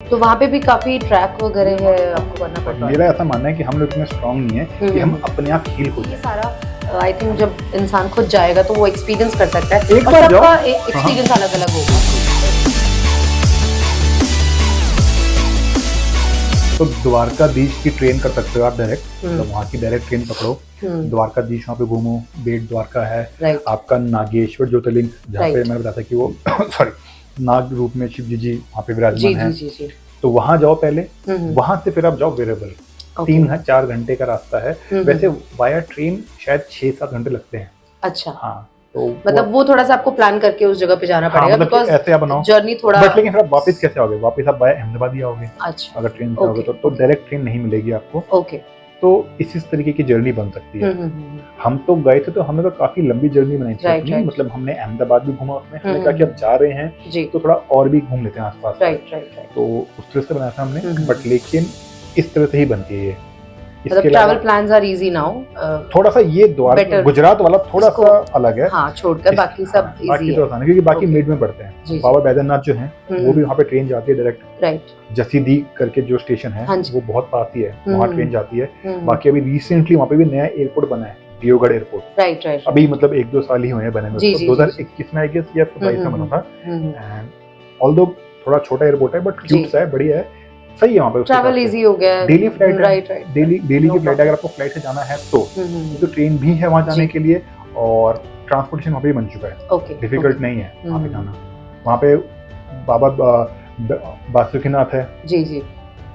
तो वहाँ पे भी काफ़ी ट्रैक वगैरह है, आपको करना पड़ता है? मेरा ऐसा मानना है कि हम लोग इतने स्ट्रांग नहीं है कि हम अपने आप हील हो ये जाए। सारा आई थिंक जब इंसान खुद जाएगा तो वो एक्सपीरियंस कर सकता है एक और बार जाओ। सबका हाँ, एक्सपीरियंस अलग-अलग होगा। तो द्वारकाधीश की ट्रेन कर सकते हो आप डायरेक्ट, तो वहाँ की डायरेक्ट ट्रेन पकड़ो, द्वारकाधीश वहाँ पे घूमो, बेट द्वारका है, राइट, आपका नागेश्वर ज्योतिर्लिंग जहाँ पे राइट। मैंने बताया था कि वो सॉरी नाग रूप में शिव जी वहाँ पे जी, विराजमान जी, है। जी, जी। तो वहाँ जाओ पहले, हुँ, वहाँ से फिर आप जाओ वेरेबल। ओके। 3-4 घंटे का रास्ता है, वैसे वाया ट्रेन शायद 6-7 घंटे लगते हैं। अच्छा, हाँ, तो मतलब वो थोड़ा-सा आपको प्लान करके उस जगह पे जाना हाँ, पड़ेगा मतलब कि बिकॉज़ ऐसे आप बनाओ, जर्नी थोड़ा बट लेकिन फिर आप वापस कैसे आओगे? वापस आप वाया अहमदाबाद ही आओगे, अच्छा, अगर ट्रेन से आओगे ओके, तो डायरेक्ट ट्रेन नहीं मिलेगी आपको। ओके। तो इस तरीके की जर्नी बन सकती है। हुँ। हम तो गए थे तो हमने तो काफ़ी लंबी जर्नी बनाई थी राइट, अपनी, राइट। मतलब हमने अहमदाबाद भी घूमा उसमें, हमने कहा कि हुँ। अब जा रहे हैं जी, तो थोड़ा और भी घूम लेते हैं आस-पास का। Right, right, right. तो उस तरह से बनाया था हमने, हुँ। बट लेकिन इस तरह से ही बनती है ये। मतलब इसके ट्रैवल अलावा प्लान्स आर ईज़ी नाउ थोड़ा-सा ये बेटर गुजरात वाला इसको थोड़ा-सा अलग है। हाँ, छोड़कर बाकी सब ईज़ी बाकी तो है। आसान है क्योंकि बाकी ओके, मिड में पड़ते हैं। जी, जी। बाबा बैद्यनाथ जो हैं, वो भी वहाँ पे ट्रेन जाती है डायरेक्ट। राइट, जसीडीह करके जो स्टेशन है, हाँ जी। वो बहुत पास ही है, वहाँ ट्रेन जाती है। हुँ। बाकी अभी रिसेंटली वहाँ पे भी नया एयरपोर्ट बना है, दियोगढ़ एयरपोर्ट। राइट, राइट, अभी राइट। मतलब 1-2 साल ही हुए हैं बने में जी, उसको, जी, जी, जी। 2021 में आई गेस या फिर 22 में बना था। हुँ। एंड ऑल्दो थोड़ा छोटा एयरपोर्ट है बट क्यूट जी, सा है, बढ़िया है, सही है वहाँ पे उसके हिसाब ट्रैवल से। ईज़ी हो गया है। डेली फ्लाइट है, right, right, daily right. Daily no की फ्लाइट है, प्रॉब्लम। अगर आपको फ्लाइट से जाना है तो। हुँ। तो ट्रेन भी है वहाँ जाने जी, के लिए और ट्रांसपोर्टेशन वहाँ पे बन चुका है, ओके, डिफिकल्ट ओके। नहीं है वहाँ पे हुँ। जाना। वहाँ पे बाबा बासुकीनाथ है, जी, जी।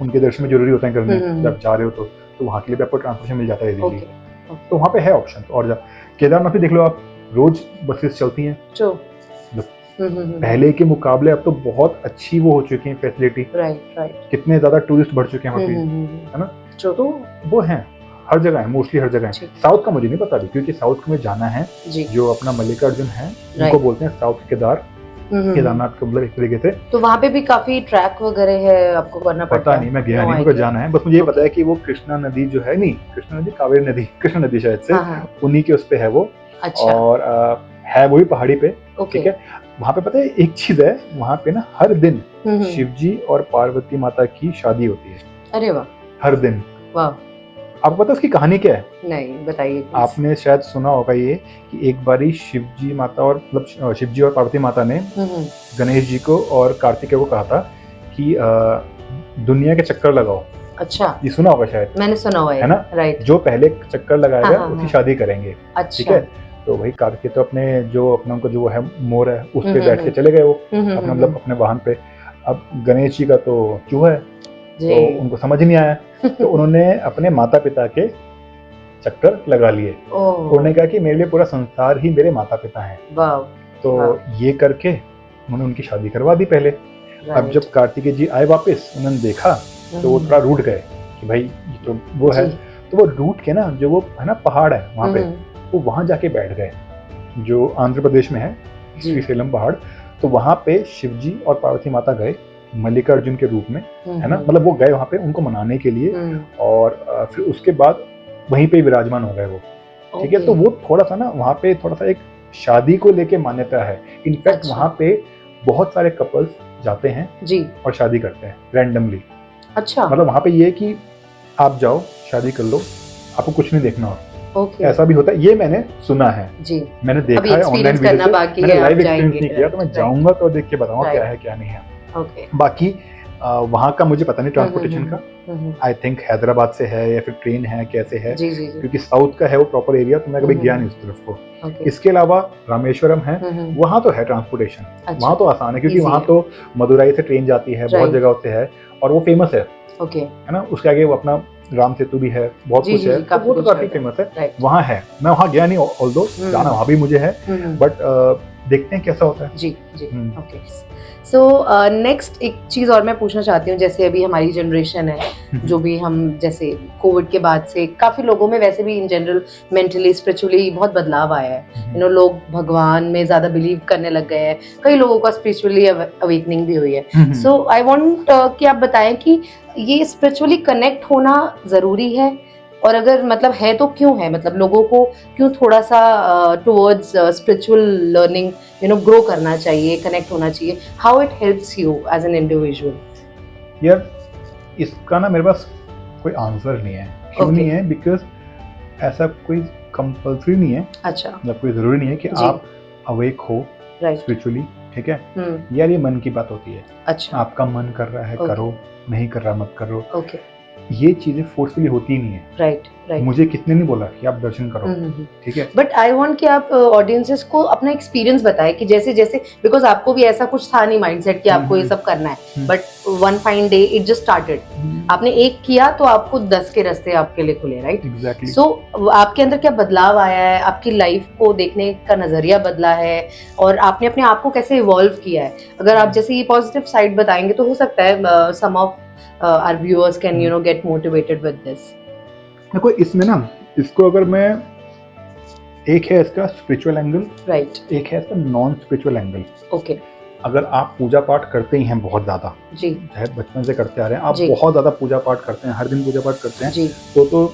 उनके दर्शन भी ज़रूरी होते हैं करने जब हुँ। आप जा रहे हो तो वहाँ के लिए भी आपको ट्रांसपोर्टेशन मिल जाता है इजीली। ओके, तो ओके। वहाँ पे है ऑप्शन और केदारनाथ भी देख लो आप, रोज बसेस चलती हैं। ट्रू। मतलब हुँ। पहले के मुकाबले अब तो बहुत अच्छी वो हो चुकी है फैसिलिटी, राइट, राइट। कितने ज़्यादा टूरिस्ट बढ़ चुके हैं वहाँ पे, हुँ। है ना? ट्रू। तो वो है, हर जगह है, मोस्टली हर जगह है। ठीक। साउथ का मुझे नहीं पता अभी क्योंकि साउथ में जाना है, जी, जो अपना मल्लिकार्जुन है, उनको राइट। बोलते हैं साउथ केदार, हुँ। केदारनाथ का मतलब एक तरीके से। तो वहाँ पे भी काफ़ी ट्रैक वगैरह है, आपको करना पड़ता पता है? नहीं, मैं गया नो नहीं, मेरे को आइडिया। जाना है, बस मुझे ये पता ओके। है कि वो कृष्णा नदी जो है, नहीं कृष्णा नदी, कावेरी नदी, कृष्णा नदी शायद से, हाँ। उन्हीं के उस पे है वो। अच्छा, और है वो भी पहाड़ी पे, ओके। ठीक है? वहाँ पे पता है एक चीज़ है, वहाँ पे ना हर दिन हुँ। शिव जी और पार्वती माता की शादी होती है, अरे वाह! हर दिन। वाह! आपको पता है उसकी कहानी क्या है? नहीं, बताइए प्लीज़। आपने शायद सुना होगा ये कि एक बारी शिव जी माता और मतलब शिव जी और पार्वती माता ने हुँ। गणेश जी को और कार्तिकेय को कहा था कि दुनिया के चक्कर लगाओ। अच्छा, ये सुना होगा शायद, मैंने सुना हुआ है ना? राइट। जो पहले चक्कर लगाएगा हाँ। उसकी शादी करेंगे, ठीक अच्छा। है? तो वही कार्तिकेय तो अपने जो अपना उनका जो वो है मोर है, उस पे हुँ। बैठ के चले गए वो, हुँ। अपना मतलब अपने वाहन पे। अब गणेश जी का तो चूहा है, तो जी। उनको समझ नहीं आया, तो उन्होंने अपने माता-पिता के चक्कर लगा लिए। तो उन्होंने ओह! कहा कि मेरे लिए पूरा संसार ही मेरे माता-पिता हैं। वाव! तो वाव! ये करके उन्होंने उनकी शादी करवा दी पहले। अब राइट। जब कार्तिकेय जी आए वापस, उन्होंने देखा तो वो थोड़ा रूठ गए कि भाई ये तो वो है। जी। तो वो रूठ के ना, जो वो है ना पहाड़ है वहाँ पे, हुँ। वो वहाँ जाके बैठ गए, जो आंध्र प्रदेश में है, जी। श्रीशैलम पहाड़। तो वहाँ पे शिव जी और पार्वती माता गए मल्लिकार्जुन के रूप में, है ना? मतलब वो गए वहाँ पे उनको मनाने के लिए, और फिर उसके बाद वहीं पे विराजमान हो गए वो, ठीक है? ओके। तो वो थोड़ा-सा ना वहाँ पे थोड़ा-सा एक शादी को लेके मान्यता है। इनफैक्ट अच्छा। वहाँ पे बहुत सारे कपल्स जाते हैं जी। और शादी करते हैं रैंडमली। अच्छा, मतलब वहाँ पे ये है कि आप जाओ, शादी कर लो, आपको कुछ नहीं देखना और ओके। ऐसा भी होता है, ये मैंने सुना है, जी। मैंने अभी देखा है ऑनलाइन एक्सपीरियंस वीडियो करना से, बाकी मैंने है, आप लाइव एक्सपीरियंस जाएँगे। नहीं किया, तो मैं राइट, जाऊँगा तो देख के बताऊँगा क्या राइट। है क्या नहीं है। ओके। बाकी वहाँ का मुझे पता नहीं ट्रांसपोर्टेशन का, हुँ। आई थिंक हैदराबाद से है या फिर ट्रेन है, कैसे है? जी। क्योंकि साउथ का है वो प्रॉपर एरिया, तो मैं कभी गया नहीं उस तरफ को। ओके। इसके अलावा रामेश्वरम है, हुँ। वहाँ तो है ट्रांसपोर्टेशन, अच्छा, वहाँ तो आसान है क्योंकि ईज़ी वहाँ है। तो मदुरई से ट्रेन जाती है, बहुत राइट। जगहों से है और वो फेमस है ओके। ना? उसके आगे वो अपना राम सेतु भी है, बहुत कुछ है, जी, तो काफ़ी वो तो कुछ काफ़ी है। फेमस है। राइट। वहाँ है, मैं वहाँ गया नहीं ऑल्दो, जाना वहाँ भी मुझे है, बट देखते हैं कैसा होता है। जी। हुँ। ओके। सो नेक्स्ट एक चीज़ और मैं पूछना चाहती हूँ, जैसे अभी हमारी जनरेशन है, जो भी हम जैसे कोविड के बाद से काफ़ी लोगों में वैसे भी इन जनरल मेंटली, स्पिरिचुअली बहुत बदलाव आया है। लोग भगवान में ज़्यादा बिलीव करने लग गए हैं। कई लोगों का स्पिरिचुअली अवेकनिंग भी हुई है। सो आई वांट कि आप बताएं कि ये स्पिरिचुअली कनेक्ट होना ज़रूरी है, और अगर मतलब है तो क्यों है? मतलब लोगों को क्यों थोड़ा-सा टुवर्ड्स स्पिरिचुअल लर्निंग ग्रो करना चाहिए, कनेक्ट होना चाहिए? How it helps you as an individual? यार इसका ना मेरे पास कोई आंसर नहीं है। क्यों Okay. नहीं है? बिकॉज ऐसा कोई कंपल्सरी नहीं है, अच्छा, मतलब कोई ज़रूरी नहीं है कि जी। आप अवेक हो राइट। स्पिरिचुअली, ठीक है? यार ये मन की बात होती है। अच्छा, आपका मन कर रहा है Okay. करो, नहीं कर रहा मत करो। ओके, ये चीज़ें फोर्सफुली होती ही नहीं है। Right, right. मुझे किसने नहीं बोला कि आप दर्शन करो, ठीक है? बट आई वांट कि आप ऑडियंसेस को अपना एक्सपीरियंस बताएं कि जैसे जैसे, बिकॉज आपको भी ऐसा कुछ था नहीं माइंडसेट कि आपको ये सब करना है, but one fine day it just started, आपने एक किया तो आपको 10 के रास्ते आपके लिए खुले, राइट? एग्जैक्टली। सो आपके अंदर क्या बदलाव आया है, आपकी लाइफ को देखने का नजरिया बदला है, और आपने अपने आप को कैसे इवॉल्व किया है? अगर आप जैसे ये पॉजिटिव साइड बताएंगे तो हो सकता है some of our viewers can you know get motivated with this. देखो इसमें ना, इसको अगर मैं, एक है इसका स्पिरिचुअल एंगल, राइट, एक है इसका नॉन स्पिरिचुअल एंगल। ओके, अगर आप पूजा पाठ करते ही हैं बहुत ज़्यादा, जी, चाहे बचपन से करते आ रहे हैं, आप जी। बहुत ज़्यादा पूजा पाठ करते हैं, हर दिन पूजा पाठ करते हैं, जी, तो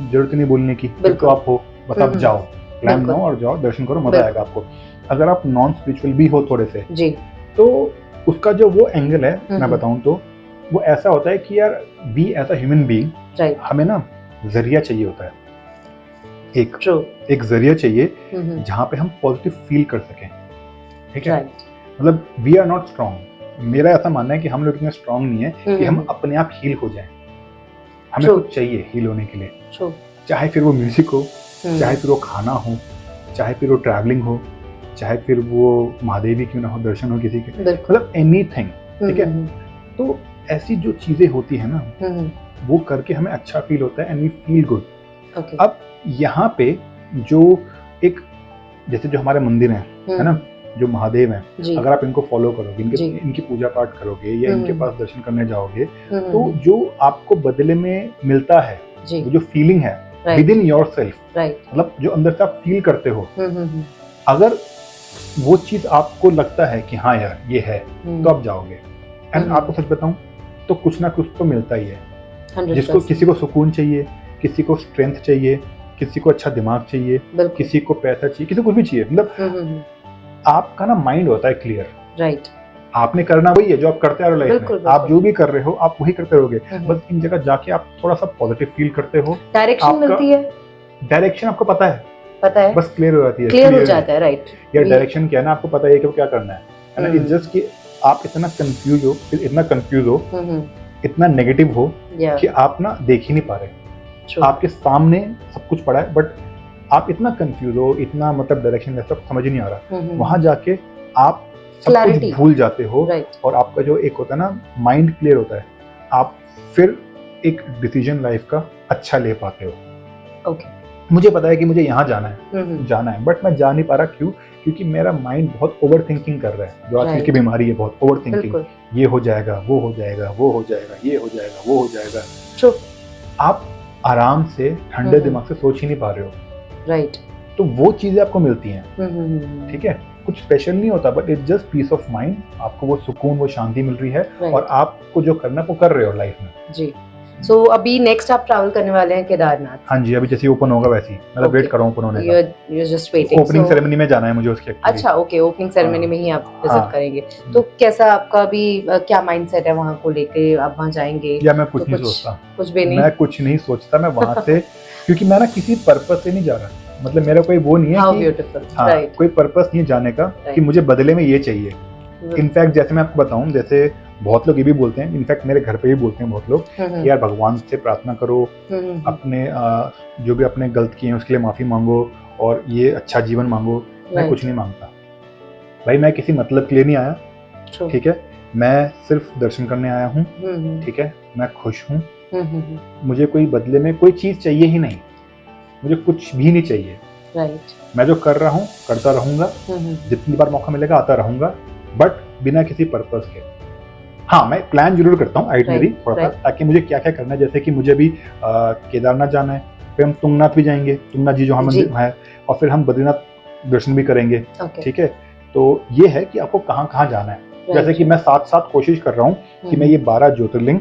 जरूरत नहीं बोलने की, फिर तो बिल्कुल। आप हो, बस आप जाओ, प्लान बिल्कुल। बनाओ और जाओ, दर्शन करो, मजा बिल्कुल। आएगा आपको। अगर आप नॉन स्पिरिचुअल भी हो थोड़े से, जी, तो उसका जो वो एंगल है, मैं हम्म। बताऊं तो वो ऐसा होता है कि यार we as a human being, right, हमें ना जरिया चाहिए होता है, एक ट्रू, एक जरिया चाहिए जहाँ पे हम पॉजिटिव फील कर सकें, ठीक है? राइट, मतलब वी आर नॉट स्ट्रॉन्ग। मेरा ऐसा मानना है कि हम लोग इतने स्ट्रॉन्ग नहीं है कि हम अपने आप हील हो जाएं। हमें True. कुछ चाहिए हील होने के लिए, ट्रू, चाहे फिर वो म्यूजिक हो, चाहे फिर वो खाना हो, चाहे फिर वो ट्रैवलिंग हो, चाहे फिर वो महादेवी क्यों ना हो, दर्शन हो किसी के, बिल्कुल, मतलब एनीथिंग, ठीक है? तो ऐसी जो चीजें होती है ना, वो करके हमें अच्छा फील होता है and we feel good. Okay, अब यहाँ पे जो एक, जैसे जो हमारे मंदिर हैं, है ना, जो महादेव हैं, जी, अगर आप इनको फॉलो करोगे, जी। इनकी पूजा पाठ करोगे या इनके पास दर्शन करने जाओगे, तो तो जो आपको बदले में मिलता है, जी, वो जो फीलिंग है right, with in your self, right, मतलब जो अंदर से आप फील करते हो, अगर वो चीज आपको लगता है कि हाँ यार ये है, तो आप जाओगे। एंड आपको सच बताऊं तो कुछ ना कुछ तो मिलता ही है। जिसको, किसी को सुकून चाहिए, किसी को स्ट्रेंथ चाहिए, किसी को अच्छा दिमाग चाहिए, किसी को पैसा चाहिए, किसी को कुछ भी चाहिए, मतलब आपका ना माइंड होता है क्लियर, राइट, आपने करना वही है जो आप करते आ रहे हो लाइफ बिल्कुल, में, आप जो भी कर रहे हो आप वही करते रहोगे, बस इन जगह जाके आप थोड़ा सा पॉजिटिव फील करते हो, डायरेक्शन मिलती है, डायरेक्शन आपको पता है, बस क्लियर हो जाती है, क्लियर हो जाता है, राइट? यार डायरेक्शन क्या है ना, आपको पता है कि क्या करना है ना? इट्स जस्ट कि आप इतना कंफ्यूज हो, इतना नेगेटिव हो कि आप ना देख ही नहीं पा रहे, आपके सामने सब कुछ पड़ा है बट आप इतना कंफ्यूज हो, इतना मतलब डायरेक्शन ऐसा समझ ही नहीं आ रहा, वहां जाके आप सब कुछ भूल जाते हो, और आपका जो एक होता है ना माइंड क्लियर होता है, आप फिर एक डिसीजन लाइफ का अच्छा ले पाते हो। ओके, मुझे पता है कि मुझे यहाँ जाना है, बट मैं जा नहीं पा रहा, क्यों? क्योंकि मेरा माइंड बहुत ओवर थिंकिंग कर रहा है, जो आजकल की बीमारी है, बहुत ओवर थिंकिंग, ये हो जाएगा, वो हो जाएगा, वो हो जाएगा, ये हो जाएगा, वो हो जाएगा। आप आराम से ठंडे दिमाग से सोच ही नहीं पा रहे हो, राइट? तो वो चीजें आपको मिलती हैं, ठीक है? कुछ स्पेशल नहीं होता, but it's just peace of mind, आपको वो सुकून, वो शांति मिल रही है, और आपको जो करना है वो कर रहे हो लाइफ में। जी। सो अभी नेक्स्ट आप ट्रैवल करने वाले हैं केदारनाथ? हाँ जी, अभी जैसे ओपन होगा वैसे ही, मतलब वेट कर रहा हूँ ओपन होने का। You're just waiting. Opening ceremony में जाना है मुझे उसके। अच्छा, ओके, ओपनिंग सेरेमनी में ही आप विजिट करेंगे। तो कैसा आपका अभी क्या माइंडसेट है वहाँ को लेके, आप वहाँ जाएंगे? या मैं कुछ नहीं सोचता, कुछ भी नहीं, मैं कुछ नहीं सोचता, मैं वहाँ से क्योंकि मैं ना किसी पर्पस से नहीं जा रहा, मतलब मेरा कोई वो नहीं है कि कोई पर्पस नहीं जाने का कि मुझे बदले में ये चाहिए। इनफैक्ट जैसे मैं आपको बताऊं, जैसे बहुत लोग ये भी बोलते हैं, इनफैक्ट मेरे घर पे भी बोलते हैं बहुत लोग कि यार भगवान से प्रार्थना करो, अपने जो भी अपने गलत किए हैं उसके लिए माफी मांगो और ये अच्छा जीवन मांगो। मैं कुछ नहीं मांगता भाई, मैं किसी मतलब के लिए नहीं आया, ठीक है? मैं सिर्फ दर्शन करने आया हूँ, ठीक है? मैं खुश हूँ, मुझे कोई बदले में कोई चीज चाहिए ही नहीं, मुझे कुछ भी नहीं चाहिए, राइट? मैं जो कर रहा हूँ करता रहूंगा, जितनी बार मौका मिलेगा आता रहूंगा, बट बिना किसी पर्पस के। हाँ, मैं प्लान जरूर करता हूँ आइटनरी थोड़ा सा, ताकि मुझे क्या क्या करना है, जैसे कि मुझे भी केदारनाथ जाना है, फिर हम तुंगनाथ भी जाएंगे, तुंगनाथ जी जो हम मंदिर है, और फिर हम बद्रीनाथ दर्शन भी करेंगे, ठीक है? तो ये है कि आपको कहाँ कहाँ जाना है। जैसे कि मैं साथ साथ कोशिश कर रहा हूँ कि मैं ये 12 ज्योतिर्लिंग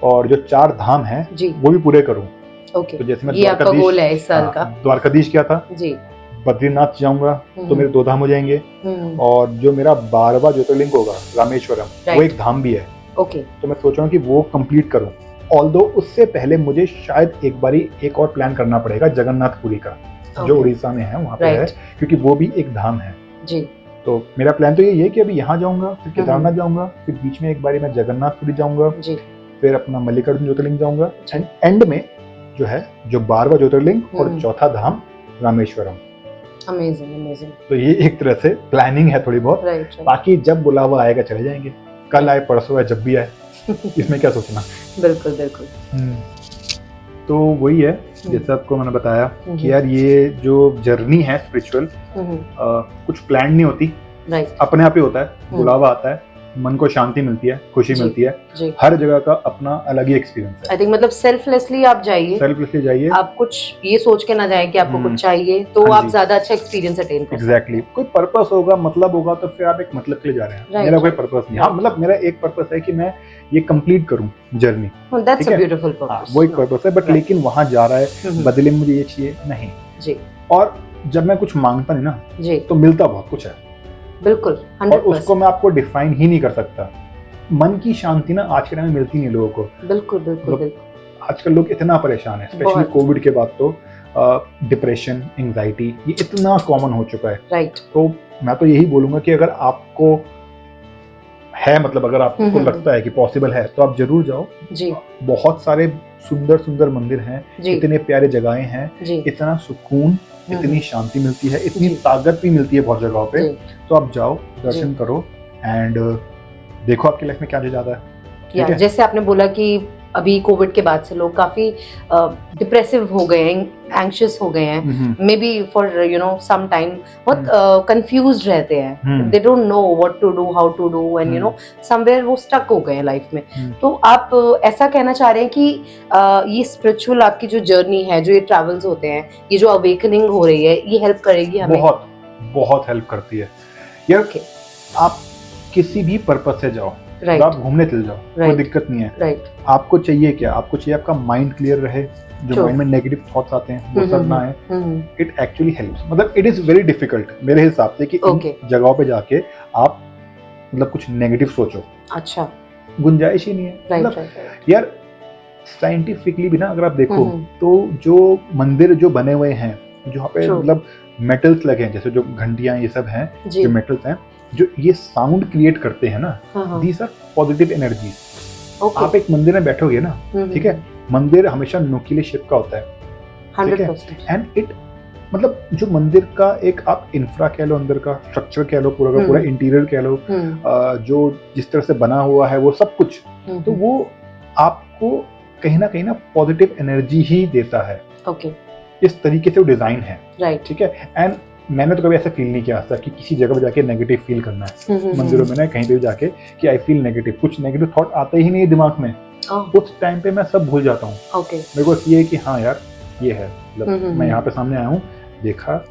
और जो 4 धाम है वो भी पूरे करूँ। तो जैसे मैं द्वारकाधीश किया था, बद्रीनाथ जाऊंगा तो मेरे 2 धाम हो जाएंगे, और जो मेरा 12वां ज्योतिर्लिंग होगा रामेश्वरम, वो एक धाम भी है, ओके तो मैं सोच रहा हूँ कि वो कंप्लीट करूँ। ऑल्दो उससे पहले मुझे शायद एक और प्लान करना पड़ेगा जगन्नाथपुरी का, जो उड़ीसा में है, वहाँ पे है, क्योंकि वो भी एक धाम है जी। तो मेरा प्लान तो यही है कि अभी यहाँ जाऊंगा, फिर केदारनाथ जाऊंगा, फिर बीच में एक बारी मैं जगन्नाथपुरी जाऊंगा, फिर अपना मल्लिकार्जुन ज्योतिर्लिंग जाऊंगा, एंड एंड में जो है जो 12वां ज्योतिर्लिंग और चौथा धाम रामेश्वरम। Amazing amazing. तो ये एक तरह से प्लानिंग है थोड़ी बहुत। बाकी जब बुलावा आएगा चले जाएंगे, कल आए परसों आए जब भी आए, इसमें क्या सोचना। बिल्कुल बिल्कुल। तो वही है जैसे आपको मैंने बताया कि यार ये जो जर्नी है स्पिरिचुअल, कुछ प्लान नहीं होती, अपने आप ही होता है, बुलावा आता है, मन को शांति मिलती है, खुशी मिलती है। हर जगह का अपना अलग ही एक्सपीरियंस है। आई थिंक मतलब सेल्फलेसली आप जाइए, आप कुछ ये सोच के ना जाए कि आपको कुछ चाहिए, तो आप ज्यादा अच्छा एक्सपीरियंस अटेन कर सकते हैं। एग्जैक्टली, कोई पर्पस होगा, मतलब होगा, तो फिर आप एक मतलब के लिए जा रहे हैं। मेरा कोई पर्पस नहीं, हाँ मतलब मेरा एक पर्पस है कि मैं ये कंप्लीट करूं journey, that's a beautiful purpose, वो एक पर्पस है। बट लेकिन वहां जा रहा है, बदले में मुझे ये चाहिए नहीं जी। और जब मैं कुछ मांगता नहीं ना जी, तो मिलता बहुत कुछ है, बिल्कुल 100%। और उसको मैं आपको डिफाइन ही नहीं कर सकता। मन की शांति ना आज के टाइम में मिलती नहीं लोगों को, बिल्कुल बिल्कुल बिल्कुल। आजकल लोग इतना परेशान है, स्पेशली कोविड के बाद तो डिप्रेशन, एंजाइटी, ये इतना कॉमन हो चुका है। राइट। तो मैं तो यही बोलूंगा कि अगर आपको है, मतलब अगर आपको लगता है कि पॉसिबल है, तो आप जरूर जाओ जी। बहुत सारे सुंदर सुंदर मंदिर हैं, इतने प्यारे जगहें हैं, इतना सुकून, इतनी शांति मिलती है, इतनी ताकत भी मिलती है बहुत जगहों पे। तो आप जाओ, दर्शन करो, एंड देखो आपकी लाइफ में क्या ज्यादा है। जैसे आपने बोला कि अभी कोविड के बाद से लोग काफी डिप्रेसिव हो गए हैं, एंग्शियस हो गए हैं, may be for some time बहुत कंफ्यूज्ड रहते हैं, they don't know what to do, how to do, and somewhere वो स्टक हो गए हैं लाइफ में। तो आप ऐसा कहना चाह रहे हैं कि ये स्पिरिचुअल आपकी जो जर्नी है, जो ये ट्रैवल्स होते हैं, ये जो अवेकनिंग हो रही है, ये हेल्प करेगी हमें? बहुत बहुत हेल्प करती है यार। आप किसी भी पर्पस से जाओ, तो आप घूमने चले जाओ, कोई दिक्कत नहीं है। आपको चाहिए क्या? आपको चाहिए आपका माइंड क्लियर रहे, जो माइंड में नेगेटिव थॉट्स आते हैं वो सब ना आए। It actually helps. मतलब इट इज वेरी डिफिकल्ट मेरे हिसाब से कि इन जगहों पे जाके आप मतलब कुछ नेगेटिव सोचो, अच्छा गुंजाइश ही नहीं है। मतलब यार साइंटिफिकली भी ना अगर आप देखो तो जो मंदिर जो बने हुए हैं, जहाँ पे मतलब मेटल्स लगे हैं, जैसे जो घंटियां ये सब हैं, जो मेटल्स हैं, जो ये साउंड क्रिएट करते हैं ना, दीज आर पॉजिटिव एनर्जीज। आप एक मंदिर में बैठोगे ना, ठीक है, मंदिर हमेशा नुकीले शेप का होता है, 100%। एंड इट मतलब जो मंदिर का एक आप इंफ्रा कह लो, अंदर का स्ट्रक्चर कह लो, पूरा का पूरा इंटीरियर कह लो, जो जिस तरह से बना हुआ है वो सब कुछ, तो वो आपको कहीं ना पॉजिटिव एनर्जी ही देता है। ओके, इस तरीके से वो डिजाइन है, राइट, ठीक है। एंड मैंने तो कभी ऐसा फील नहीं किया आज तक कि किसी जगह पे जाके नेगेटिव फील करना है, मंदिरों में ना कहीं पे भी जाके कि आई फील नेगेटिव, कुछ नेगेटिव थॉट आते ही नहीं दिमाग में। उस टाइम पे मैं सब भूल जाता हूँ। मेरे को ये है कि हाँ यार ये है, मतलब मैं यहाँ पे सामने आया हूँ, देखा,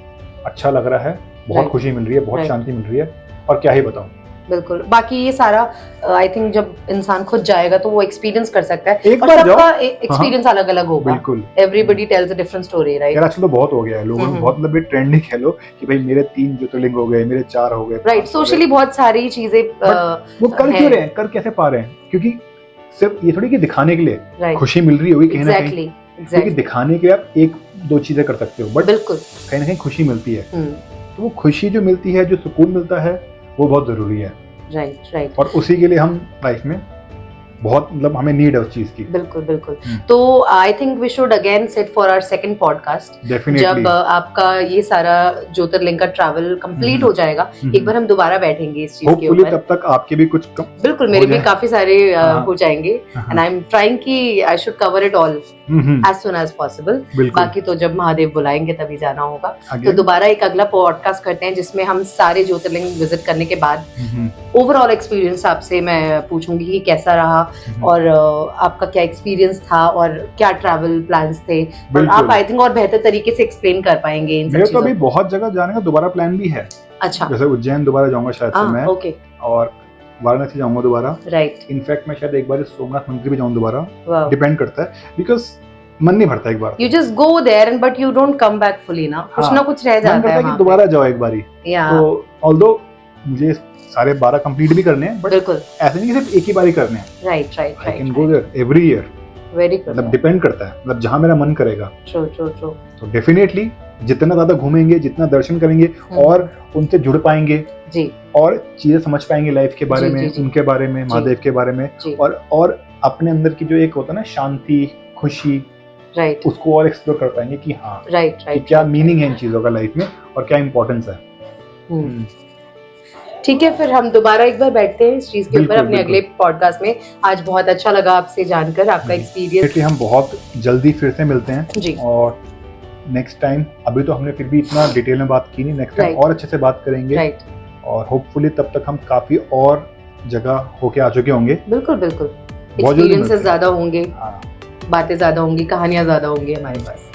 अच्छा लग रहा है, बहुत खुशी मिल रही है, बहुत शांति मिल रही है, और क्या ही बताऊँ। बिल्कुल, बाकी ये सारा आई थिंक जब इंसान खुद जाएगा तो वो एक्सपीरियंस कर सकता है, और सबका एक्सपीरियंस अलग अलग होगा। बिल्कुल, everybody tales a different story, right. यार आजकल तो बहुत हो गया है, लोगों में बहुत मतलब ये ट्रेंड ही कह लो कि भाई मेरे 3 ज्योतिर्लिंग हो गए, मेरे 4 हो गए, राइट। सोशली बहुत सारी चीजें वो कर क्यों रहे हैं, कर कैसे पा रहे हैं? क्योंकि सिर्फ ये थोड़ी कि दिखाने के लिए खुशी मिल रही होगी कहीं ना कहीं, क्योंकि दिखाने के लिए आप 1-2 चीजें कर सकते हो, बट बिल्कुल कहीं ना कहीं खुशी मिलती है। तो वो खुशी जो मिलती है, जो सुकून मिलता है, वो बहुत जरूरी है, राइट। और उसी के लिए हम लाइफ में बहुत मतलब हमें नीड है उस चीज की। बिल्कुल बिल्कुल। तो I think we should again set for our second podcast, जब आपका ये सारा ज्योतिर्लिंग का ट्रैवल कंप्लीट हो जाएगा, एक बार हम दोबारा बैठेंगे इस चीज के ऊपर। तब तक आपके भी कुछ बिल्कुल, मेरे भी काफी सारे हो जाएंगे, एंड आई एम ट्राइंग कि I should cover it all as soon as possible. बाकी तो जब महादेव बुलाएंगे तभी जाना होगा। तो दोबारा एक अगला पॉडकास्ट करते हैं जिसमें हम सारे ज्योतिर्लिंग विजिट करने के बाद ओवरऑल एक्सपीरियंस आपसे मैं पूछूंगी कि कैसा रहा, और आपका क्या एक्सपीरियंस था, और क्या ट्रैवल प्लान्स थे, और आप आई थिंक और बेहतर तरीके से एक्सप्लेन कर पाएंगे इन सब चीजों। मेरे तो अभी बहुत जगह जाने का दोबारा प्लान भी है। अच्छा, जैसे उज्जैन दोबारा जाऊंगा शायद से मैं, ओके, और वाराणसी जाऊंगा दोबारा, राइट। इनफैक्ट मैं शायद एक बार सोमनाथ मंदिर भी जाऊं दोबारा, डिपेंड करता है, बिकॉज मन नहीं भरता एक बार। You just go there and but you don't come back fully ना, कुछ ना कुछ रह जाता है। मन करता है कि दोबारा जाओ एक बारी। तो although मुझे सारे 12 कंप्लीट भी करने हैं, बट बिल्कुल, ऐसे नहीं कि सिर्फ एक ही बार ही करने हैं। Right right I can right, go there every year, very good, मतलब डिपेंड करता है, मतलब जहाँ मेरा मन करेगा। ट्रू ट्रू ट्रू, तो डेफिनेटली जितना ज़्यादा घूमेंगे, जितना दर्शन करेंगे और उनसे जुड़ पाएंगे जी और चीज़ें समझ पाएंगे लाइफ के बारे जी, में, जी, जी। उनके बारे में, महादेव के बारे में, जी, और अपने अंदर की जो एक होता है ना शांति, खुशी, राइट उसको और एक्सप्लोर कर पाएंगे कि हाँ राइट कि राइट, क्या मीनिंग है इन चीज़ों का लाइफ में और क्या इंपॉर्टेंस है। ठीक है, फिर हम दोबारा एक बार बैठते हैं इस चीज के ऊपर बिल्कुल, अपने बिल्कुल। अगले पॉडकास्ट में। आज बहुत अच्छा लगा आपसे जानकर, आपका एक्सपीरियंस। इसलिए हम बहुत जल्दी फिर से मिलते हैं जी और नेक्स्ट टाइम, अभी तो हमने फिर भी इतना डिटेल में बात की नहीं, नेक्स्ट टाइम Right. और अच्छे से बात करेंगे राइट, और होपफुली तब तक हम काफ़ी और जगह होके आ चुके होंगे। बिल्कुल बिल्कुल, बहुत जल्दी मिलते एक्सपीरियंसेस हैं। ज्यादा होंगे, हाँ बातें ज्यादा होंगी, कहानियां ज्यादा होंगी हमारे पास।